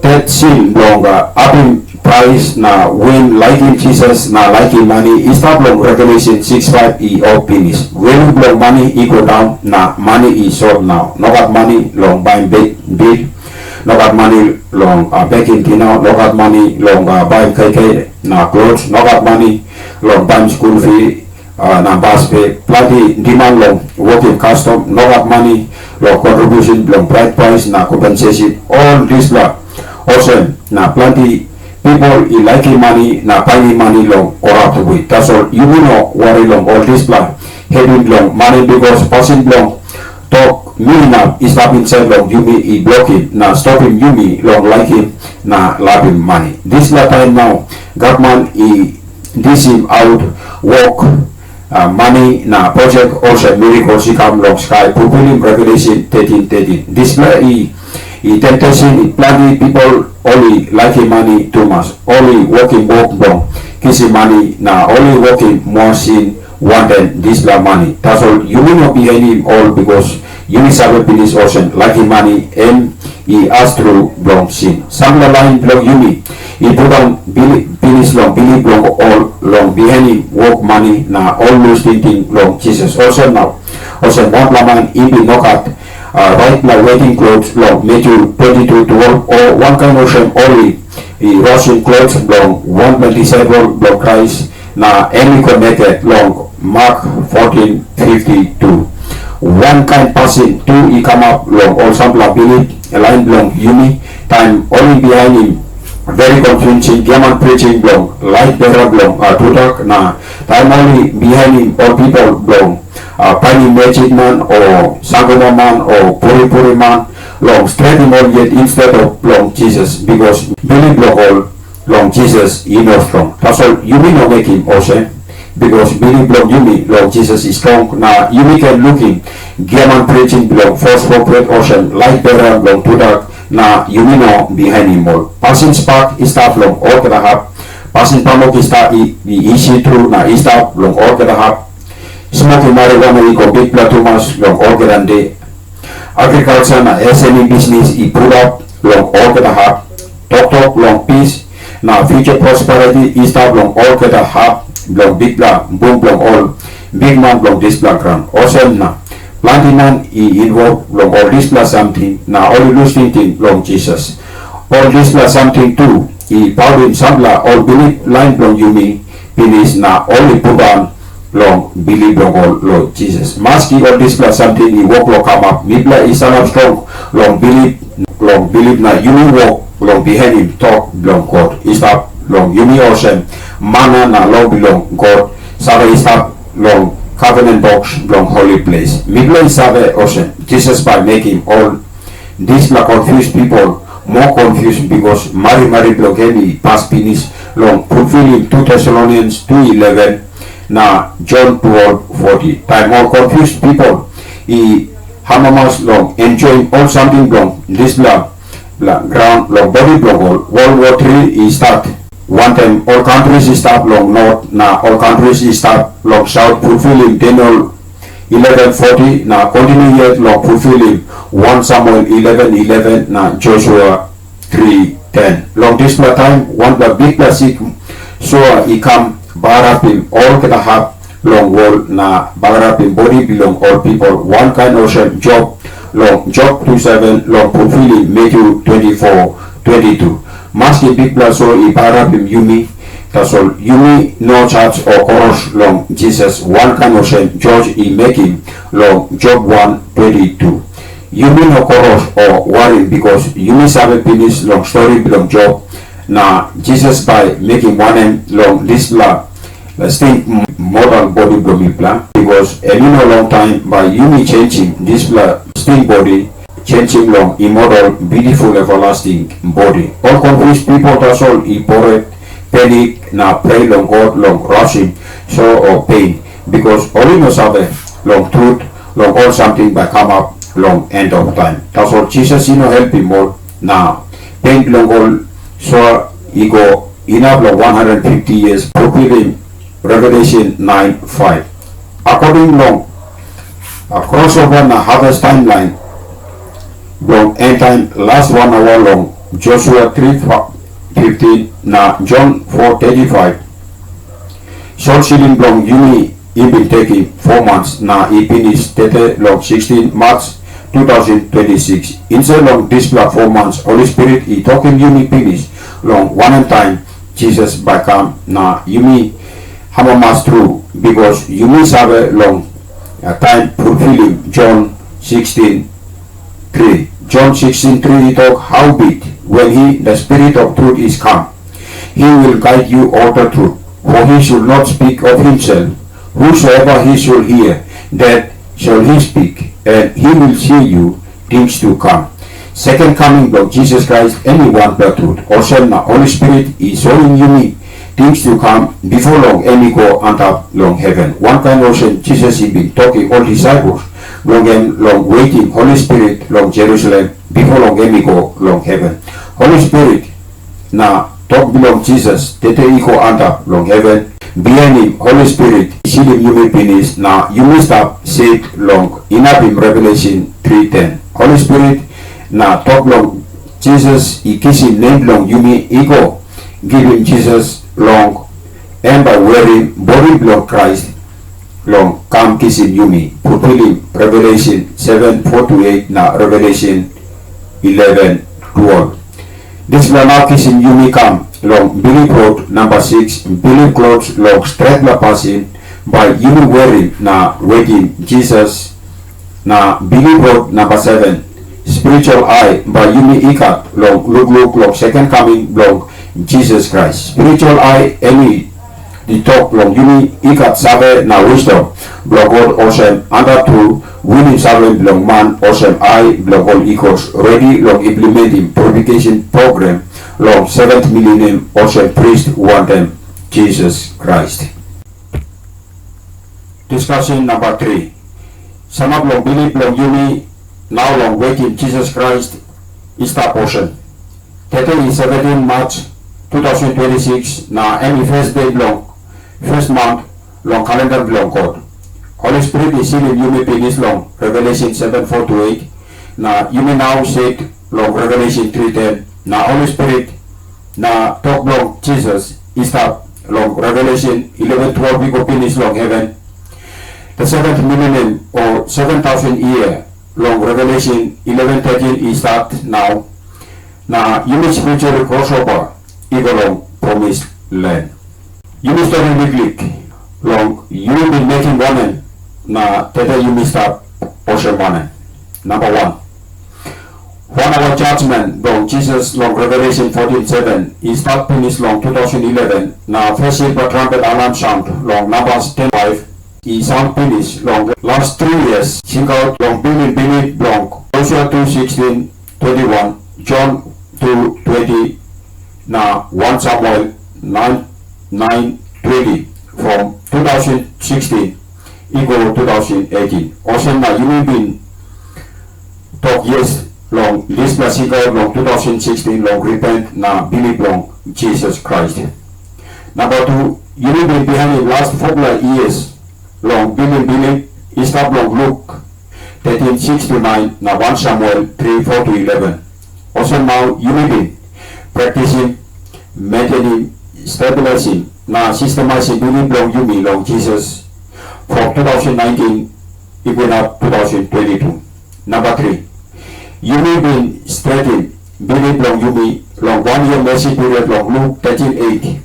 [SPEAKER 1] that sin longer up in price na when liking Jesus na liking money is not long Revelation 6:5 of finish when long money equal down na money is short now no got money long buying bill no got money long baking dinner no got money long buying KK na clothes no got money long buying school fee na bus pay plenty demand long working custom no got money long contribution long bright price na compensation all this long also na plenty people liking money na finding money long corrupt way that's all you will not worry long all this plan having long money because passing long talk me now is not inside long Yumi he blocking na stopping Yumi long liking na loving money this time now government he this him out work money na project also miracles he come long sky fulfilling Revelation 13:13 display he temptation plenty people only liking money too much only working work long kissing money na only working more sin wanten this money that's all you will not bihainim all because you will have finish ocean liking money and he asked through long sin some line long Yumi he put on finish long Bilip long all long bihainim work money na all those thinking long Jesus also now also one man even knock out right now wedding clothes long Matthew 22:12 or one kind of ocean only Russian clothes long 127 long Christ na any connected long Mark 14:52 one kind passing two he come up long or some like Bilip a line long Yumi time only behind him very confusing German preaching long light bearer long tutak na time only behind him all people long Pani magic man or Sangoma man or Puri man long straight more yet instead of long Jesus because Bilip long long Jesus strong that's all you will not make him also because Bilip long Yumi long Jesus is strong now Yumi can looking German preaching long false prophet ocean light bearer long to dark now Yumi no behind him all passing spark is start long all the have passing pamok is start easy through now is start long all the have smoking marijuana iko big platumas long organ agriculture na SME business i put up long organ have talk long peace na future prosperity is start long organ have belong big black boom belong all big man belong this black ground awesome na planting man involve belong all this plus something na all losing thing belong Jesus all this plus something too power in sambla all Bilip line belong Yumi finish na only purban long Bilip long all Lord Jesus maski all this plus something walk long come up midla is strong long Bilip na Yumi walk long bihainim Tok belong God is up long Yumi ocean mana na long belong God Save is up long covenant box belong holy place midla is Save ocean Jesus by making all these la confused people more confused because Mary belong any past finish long fulfilling 2 Thessalonians 2:11 na John 12:40 time all confused people hamamas long enjoying all something long this ground long body belong all World War III start one time all countries start long north na all countries start long south fulfilling Daniel 11:40 na continue yet long fulfilling 1 Samuel 11:11 na Joshua 3:10 long this time one the big classic so come barapin all kita have long wall na barapin body belong all people one kind ocean job long job 2:7 long fulfilling Matthew 24:22 maski big plus so barapin Yumi that's all Yumi no church or chorus long Jesus one kind ocean George making long job 1:22 Yumi no chorus or worry because Yumi Save finish long story belong job na Jesus by making one long this stink model body blooming plan because no long time by Yumi changing this stink body changing long immortal beautiful everlasting body all confused people that's all panic na pray long God long rushing so or pain because only no Save long truth long all something by come up long end of time that's all Jesus help him more now pain long all so go enough long 150 years fulfilling Revelation 9:5 according long a crossover na harvest timeline long end time last 1 hour long Joshua 3:15 na John 4:35 short shilling long Yumi been taking 4 months na finish tete long 16 March 2026 inside long this 4 months Holy Spirit talking Yumi finish long one time Jesus by come na Yumi hamamas true because Yumi Save long time fulfilling John 16:3 John 16:3 talk how big when the Spirit of truth is come he will guide you all the truth for he should not speak of himself whosoever he should hear that shall he speak and he will see you things to come second coming of Jesus Christ anyone but truth also na Holy Spirit is showing Yumi things to come before long any go enter long heaven one kind ocean Jesus he been talking all disciples long waiting Holy Spirit long Jerusalem before long any go long heaven Holy Spirit na talk belong Jesus tete iko enter long heaven bihainim Holy Spirit silim Yumi finish na Yumi stop saved long enough in Revelation 3:10 Holy Spirit na talk long Jesus kissing name long Yumi ego give him Jesus long and by wearing body belong Christ long come kissing Yumi fulfilling Revelation 7:4-8 na Revelation 11:12 this now kissing Yumi come long Bilip road number 6 Bilip clothes long straight la passing by Yumi wearing na waiting Jesus na Bilip road number 7 spiritual eye by Yumi ikat long look long second coming long Jesus Christ spiritual eye any the talk long Yumi ikat Save na wisdom belong God awesome under two winning Save belong man awesome eye belong all equals ready long implementing purification program long 7th millennium awesome priest wanten Jesus Christ. Discussion number 3 some of long Bilip long Yumi now long waiting Jesus Christ is the portion tete is 17 March 2026 na any first day belong first month long calendar belong God Holy Spirit is sealing Yumi finish long Revelation 7:4-8 na Yumi now said long Revelation 3:10 na Holy Spirit na talk long Jesus is the long Revelation 11:12 we go finish long heaven. The seventh millennium or 7,000 year long Revelation 11:13 is start now. Now Yumi spiritual crossover even long promised land. Yumi story weekly long you will be making wanten. Now teta Yumi start ocean wanten. Number 1. 1 hour judgment long Jesus long Revelation 14:7 is start finish long 2011. Now first silver trumpet alarm sound long Numbers 10:5 is sound finish long last 3 years. Sing out long Bilip long Joshua 2:16-21, John 2:20, now 1 Samuel 9:20 from 2016 equal 2018. Also now you been talk yes long this classic long 2016 long repent now Bilip long Jesus Christ. Number 2, you been behind the last 4 years long Bilip is stop long Luke 13:6-9 now 1 Samuel 3:4-11. Also now you been practicing, maintaining, stabilizing, now systemizing Bilip long Yumi long Jesus from 2019 even up 2022. Number 3, you may be straightened Bilip long Yumi long 1 year mercy period long Luke 13:8,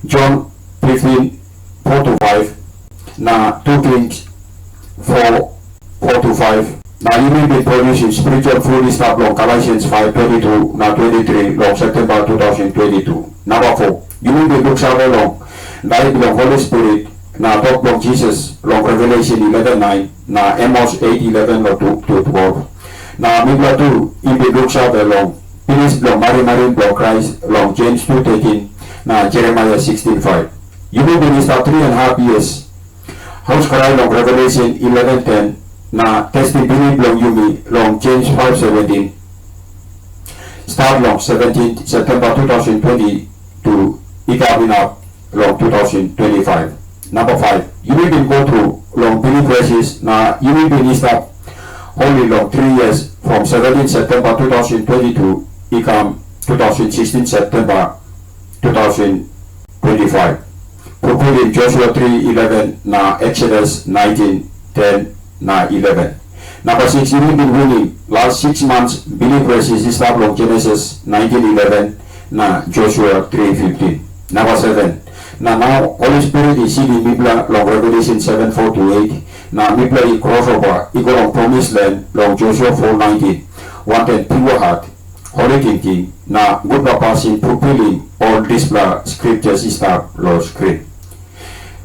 [SPEAKER 1] John 15:4-5, now 2 Kings 4:4-5. Now you may be producing spiritual food start long Galatians 5:22 now 23 long September 2022. Number 4, you may be looks out long died long Holy Spirit now talk long Jesus long Revelation 11:9 now Amos 8:11 long 2-12. Now Mibla 2 in the looks out long finish long Mary long Christ long James 2:13 now Jeremiah 16:5. You may be start 3.5 years house cry long Revelation 11:10 now testing Bilip long Yumi long James 5:17 start long 17 September 2020 to coming up long 2025. Number 5, you will be go through long Bilip Resis. Now you will be start only long 3 years from 17 September 2022 become 2016 September 2025. Fulfilling Joshua 3:11 now Exodus 19:10 now 11. Number 6, you will be winning last 6 months Bilip Resis start long Genesis 19:11 now Joshua 3:15. Number 7, now Holy Spirit is sealing Mibla long Revelation 7:4-8. Now Mibla is crossover equal long promised land long Joshua 4:19. Wanted pure heart, holy thinking. Now good purpose in fulfilling all these scriptures is the Lord's script.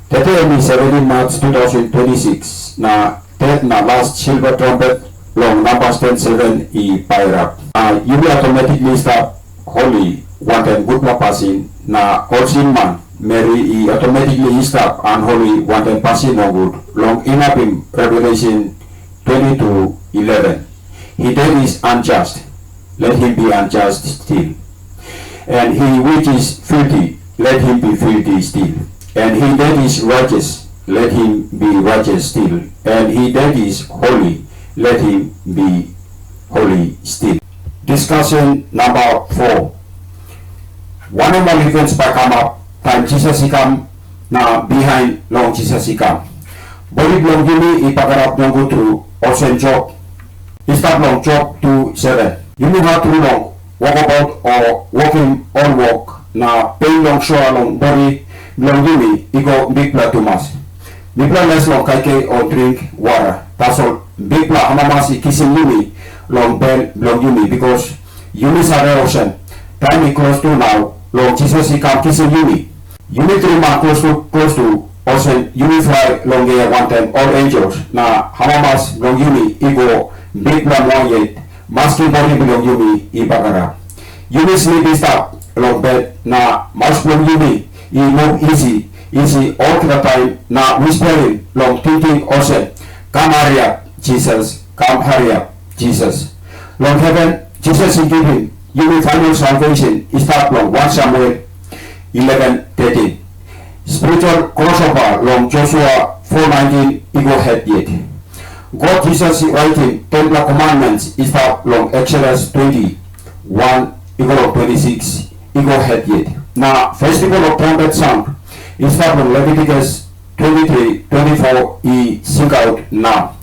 [SPEAKER 1] That is 17 March 2026. Now that na last silver trumpet long Numbers 10:7 i pairap. You will automatically start holy wanted good purpose na all man. Mary i automatically stop unholy wanted passing no good long enough in Revelation 22:11. He that is unjust, let him be unjust still, and he which is filthy, let him be filthy still, and he that is righteous, let him be righteous still, and he that is holy, let him be holy still. Discussion number 4. One of my events by come up time Jesus ikam na behind long Jesus ikam. Body long Yumi ipagarap long go to ocean job. Start long job to 7. Yumi have to long Wokabaut or walking on walk na pain long show long body long Yumi iko big pla to mas. Big pla less long kaike or drink water. That's all. Big pla hamamasi kissing Yumi long bell long Yumi because Yumi is a ocean. Time is close to now. Long Jesus ikam kissing Yumi. Yumi 3 mark close to ocean. Yumi fly long air wanten all angels. Na hamamas long Yumi ego big pla long yet. Masking body long Yumi ibagara. Yumi sleeping stop long bed na mas long Yumi he move easy all the time na whispering long thinking ocean. Come hurry up Jesus, come hurry up Jesus. Long heaven Jesus is giving Yumi final salvation start long 1 Samuel 11:13. Spiritual crossover long Joshua 4:19 ego head yet. God Jesus writing 10 commandments start long Exodus 20:1 ego 26 ego head yet. na Festival of Trumpet Sound. Start from Leviticus 23:24 sing out now.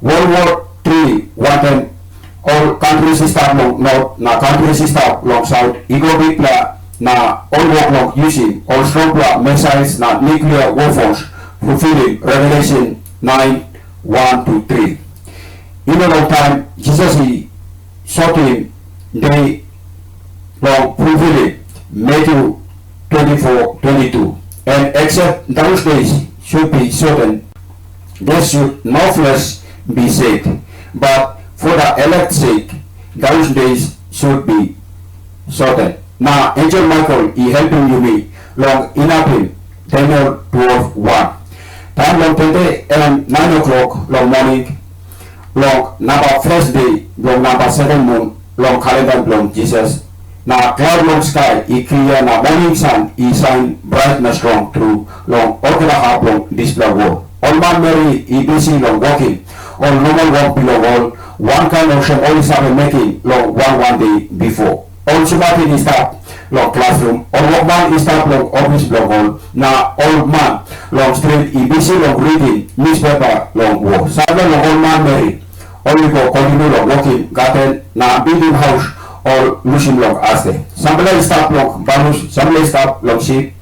[SPEAKER 1] World War III wanten all countries start long north na countries start long south. Igo big pla na all work long using all strong pla missiles na nuclear weapons fulfilling Revelation 9:1-3. In a long time, Jesus he sought him they long fulfilling Matthew 24:22. And except those days should be certain, there should no flesh be saved. But for the elect's sake, those days should be certain. Now, Angel Michael, he helping Yumi, long inapim, Daniel 12:1. Time long 20 and 9 o'clock, long morning, long number first day, long number 7 moon, long calendar, long Jesus. Now, cloud long sky, he clear, now morning sun, he shine bright and strong through, long, orchid half long display world. All man Mary, he busy, long walking, all normal walk below all, one kind of shame only started making long one day before. All Subatin is start long classroom, all workman is start long office block all. Now old man long street he busy long reading newspaper long walk. Saturday long old man Mary only go continue long walking garden na building house all Lukim long as they. Somebody start long balance, somebody start long sheep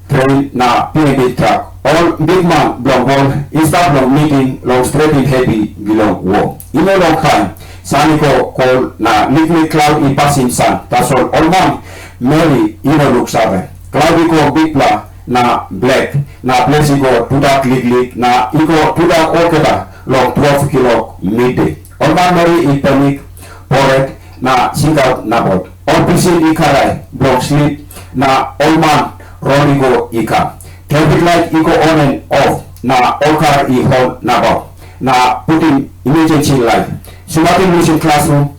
[SPEAKER 1] train na PND truck. All big man long ball is start long meeting long straightening heavy bilong walk. In a long time, Sunny call na liquid cloud in passing sun. That's all man Mary looks up. Cloudy go big pla na black na place go to that lick na go to that orchid long 12 kilo midday. All man Mary in panic poet na sing out na bot. All pieces ikarai block sleep na all man Ronnie go ika. Traffic light go on and off na all car hold na bot. Na putting emergency light. Sumating Lukim classroom,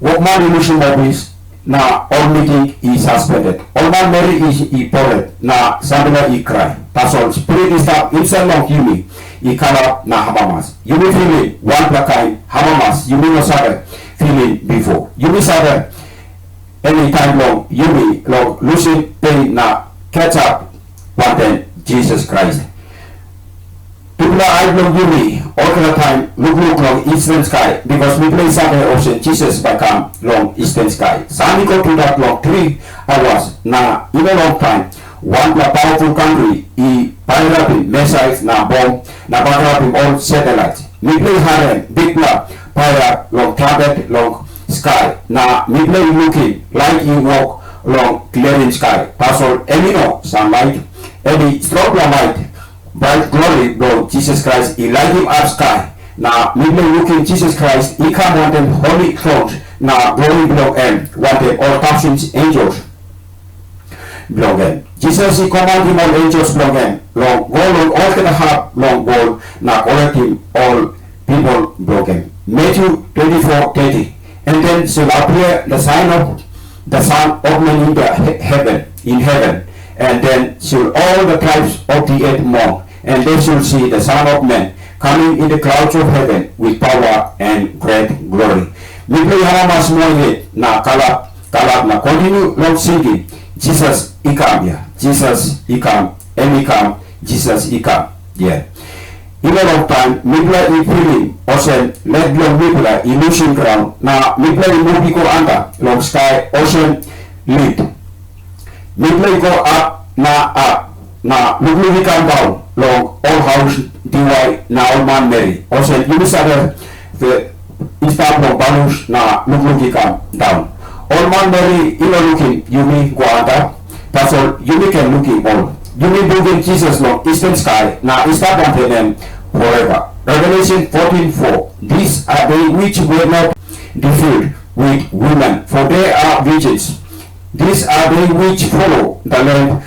[SPEAKER 1] workman in Lukim office, na all meeting is suspended. All man Mary is poet, na Sandra cry. That's all. Spirit is that inside long Yumi, cover na Hamamas. Yumi feeling one black kind, Hamamas, Yumi no sabe feeling before. Yumi sabe anytime long, Yumi long Lukim pain na catch up wanten Jesus Christ. People are long Yumi all the time look long eastern sky because we play Sunday ocean Jesus become long eastern sky. Sunday go to that long 3 hours na in a long time. One powerful country he pirating missiles na bomb na pirating all satellites. We play harem big black pirate long trumpet long sky na we play looking like he walk long clearing sky. That's all any sunlight any strong light. Bright glory, Lord Jesus Christ, he light him up sky. Now, midnight looking Jesus Christ, he come wanted holy thrones. Now, glory belong him, wanted all thousands angels belong him. Jesus, he command him all angels belong him. Long go long all can have long gold. Now, collect him all people belong him. Matthew 24:30. And then shall appear the sign of the Son of Man in the heaven. And then shall all the tribes of the earth mourn. And they shall see the Son of Man coming in the clouds of heaven with power and great glory. Mipay haramas mo na kalap na continue long singing. Jesus he come, yeah. Jesus he come, and he come. Jesus he come, yeah. In a long time, Mipla he feeling ocean let long Mipla illusion ground. Now Mipla he move go under long sky ocean lead. Mipla go up na Mipla he come down. Long all house DY na all man Mary. Also, you said the install long balance na look come down. All man Mary in looking Yumi go under. That's all Yumi can looking all. Yumi building Jesus long eastern sky na install unto them forever. Revelation 14:4. These are they which were not defiled with women, for they are virgins. These are they which follow the Lamb,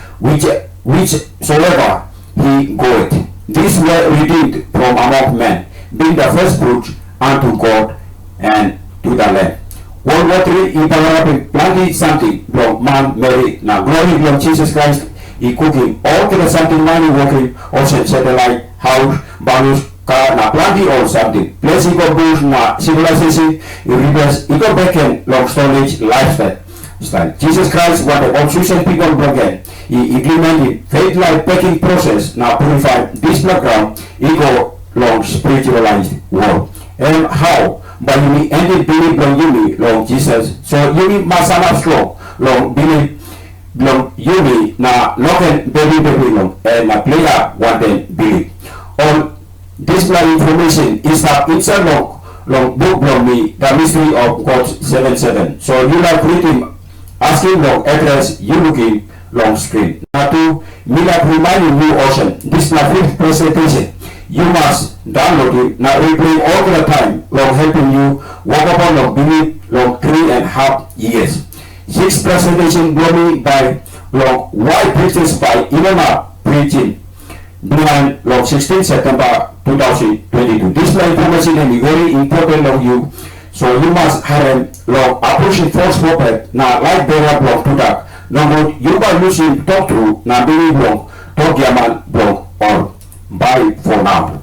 [SPEAKER 1] whichsoever he goeth. These were redeemed from among men, being the first fruit unto God and to the Lamb. World War III, he planted something from man Mary. Now glory from Jesus Christ, he cooking all the something money working, ocean satellite, house, balloons, car, na planting all something. Place he got bush, na civilization, he reverse, he got back in long storage lifestyle. style. Jesus Christ want the obsession people broken. He implemented faith life packing process now purify this background ego long spiritualized world. And how? By Yumi ended Bilip long Yumi long Jesus. So Yumi masana strong long Bilip long Yumi na loken baby long and na player wanten Bilip. All this information is that it's a long book long me the mystery of God 77. So you like reading asking long address you looking long screen. Now to me like reminding you also this is my fifth presentation. You must download it. Now we play all the time long helping you Wokabaut long Bilip long 3.5 years. 6th presentation blown by long white preachers by Tok Pidgin behind long 16 September 2022. This information is very important of you. So you must have a long approaching false prophet now like bearer blog to that. Now you can use him talk to now Bilip blog talk Yaman blog or bye for now.